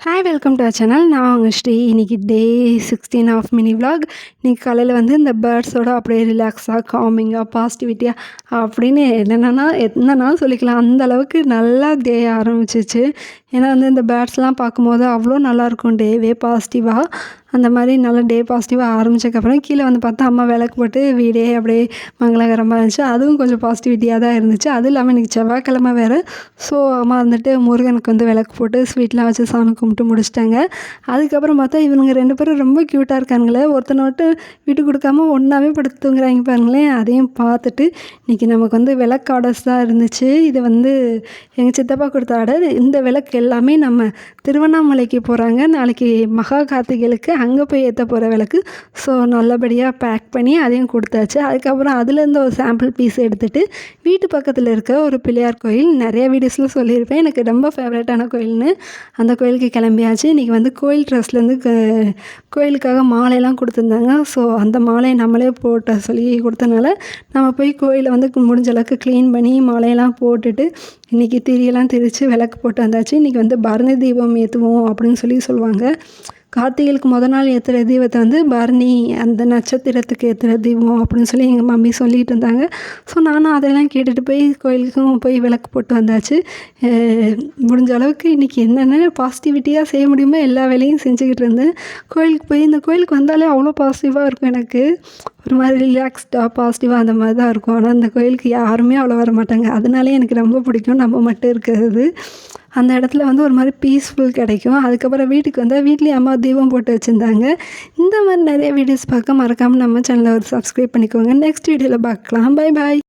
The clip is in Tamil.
Hi welcome to channel. நான் உங்கள் ஸ்ரீ. இன்றைக்கி டே 16 ஆஃப் மினி விலாக். இன்றைக்கி காலையில் வந்து இந்த பேர்ட்ஸோடு அப்படியே ரிலாக்ஸாக காமிங்காக பாசிட்டிவிட்டியாக அப்படின்னு என்னென்னாலும் சொல்லிக்கலாம். அந்த அளவுக்கு நல்லா டே ஆரம்பிச்சிச்சு. ஏன்னா வந்து இந்த பேர்ட்ஸ்லாம் பார்க்கும்போது அவ்வளோ நல்லாயிருக்கும். டேவே பாசிட்டிவாக அந்த மாதிரி நல்லா டே பாசிட்டிவாக ஆரம்பித்ததுக்கப்புறம் கீழே வந்து பார்த்தா அம்மா விளக்கு போட்டு வீடே அப்படியே மங்களகரமாக இருந்துச்சு. அதுவும் கொஞ்சம் பாசிட்டிவிட்டியாக தான் இருந்துச்சு. அதுவும் இல்லாமல் இன்றைக்கி செவ்வாய்க்கிழமை வேறு. ஸோ அம்மா வந்துட்டு முருகனுக்கு வந்து விளக்கு போட்டு ஸ்வீட்லாம் வச்சு சாமி கும்பிட்டு முடிச்சிட்டாங்க. அதுக்கப்புறம் பார்த்தா இவனுங்க 2 பேரும் ரொம்ப க்யூட்டாக இருக்கானுங்களே. ஒருத்தனை விட்டு விட்டு கொடுக்காம ஒன்றாவே படுத்து தூங்குறாங்க பாருங்களேன். அதையும் பார்த்துட்டு இன்றைக்கி நமக்கு வந்து விளக்கு ஆர்டர்ஸ் தான் இருந்துச்சு. இது வந்து எங்கள் சித்தப்பா கொடுத்த ஆர்டர். இந்த விளக்கு எல்லாமே நம்ம திருவண்ணாமலைக்கு போகிறாங்க. நாளைக்கு மகா கார்த்திகைகளுக்கு அங்கே போய் ஏற்ற போகிற விளக்கு. ஸோ நல்லபடியாக பேக் பண்ணி அதையும் கொடுத்தாச்சு. அதுக்கப்புறம் அதுலேருந்து ஒரு சாம்பிள் பீஸ் எடுத்துகிட்டு வீட்டு பக்கத்தில் இருக்க ஒரு பிள்ளையார் கோயில், நிறைய வீடியோஸில் சொல்லியிருப்பேன் எனக்கு ரொம்ப ஃபேவரட்டான கோயில்னு, அந்த கோயிலுக்கு கிளம்பியாச்சு. இன்றைக்கி வந்து கோயில் ட்ரெஸ்லேருந்து கோயிலுக்காக மாலையெல்லாம் கொடுத்துருந்தாங்க. ஸோ அந்த மாலையை நம்மளே போட்ட சொல்லி கொடுத்தனால நம்ம போய் கோயிலை வந்து முடிஞ்ச அளவுக்கு க்ளீன் பண்ணி மாலையெல்லாம் போட்டுட்டு இன்றைக்கி திரியெல்லாம் திரித்து விளக்கு போட்டு வந்தாச்சு. இன்றைக்கி வந்து பரணி தீபம் ஏற்றுவோம் அப்படின்னு சொல்லுவாங்க. கார்த்திகைக்கு மொதல் நாள் ஏற்றுற தீபத்தை வந்து பரணி அந்த நட்சத்திரத்துக்கு ஏற்றுற தீபம் அப்படின்னு சொல்லி எங்கள் மம்மி சொல்லிகிட்டு இருந்தாங்க. ஸோ நானும் அதெல்லாம் கேட்டுட்டு போய் கோயிலுக்கும் போய் விளக்கு போட்டு வந்தாச்சு. முடிஞ்ச அளவுக்கு இன்றைக்கி என்னென்ன பாசிட்டிவிட்டியாக செய்ய முடியுமோ எல்லா வேலையும் செஞ்சுக்கிட்டு இருந்தேன். கோயிலுக்கு போய் இந்த கோயிலுக்கு வந்தாலே அவ்வளோ பாசிட்டிவாக இருக்கும். எனக்கு ஒரு மாதிரி ரிலாக்ஸ்டாக பாசிட்டிவாக அந்த மாதிரி தான் இருக்கும். ஆனால் அந்த கோயிலுக்கு யாருமே அவ்வளோ வர மாட்டாங்க. அதனாலே எனக்கு ரொம்ப பிடிக்கும் நம்ம மட்டும் இருக்கிறது. அந்த இடத்துல வந்து ஒரு மாதிரி பீஸ்ஃபுல் கிடைக்கும். அதுக்கப்புறம் வீட்டுக்கு வந்தால் வீட்லேயும் அம்மா தீபம் போட்டு வச்சுருந்தாங்க. இந்த மாதிரி நிறைய வீடியோஸ் பார்க்க மறக்காமல் நம்ம சேனலை ஒரு சப்ஸ்கிரைப் பண்ணிக்கோங்க. நெக்ஸ்ட் வீடியோவில் பார்க்கலாம். Bye bye.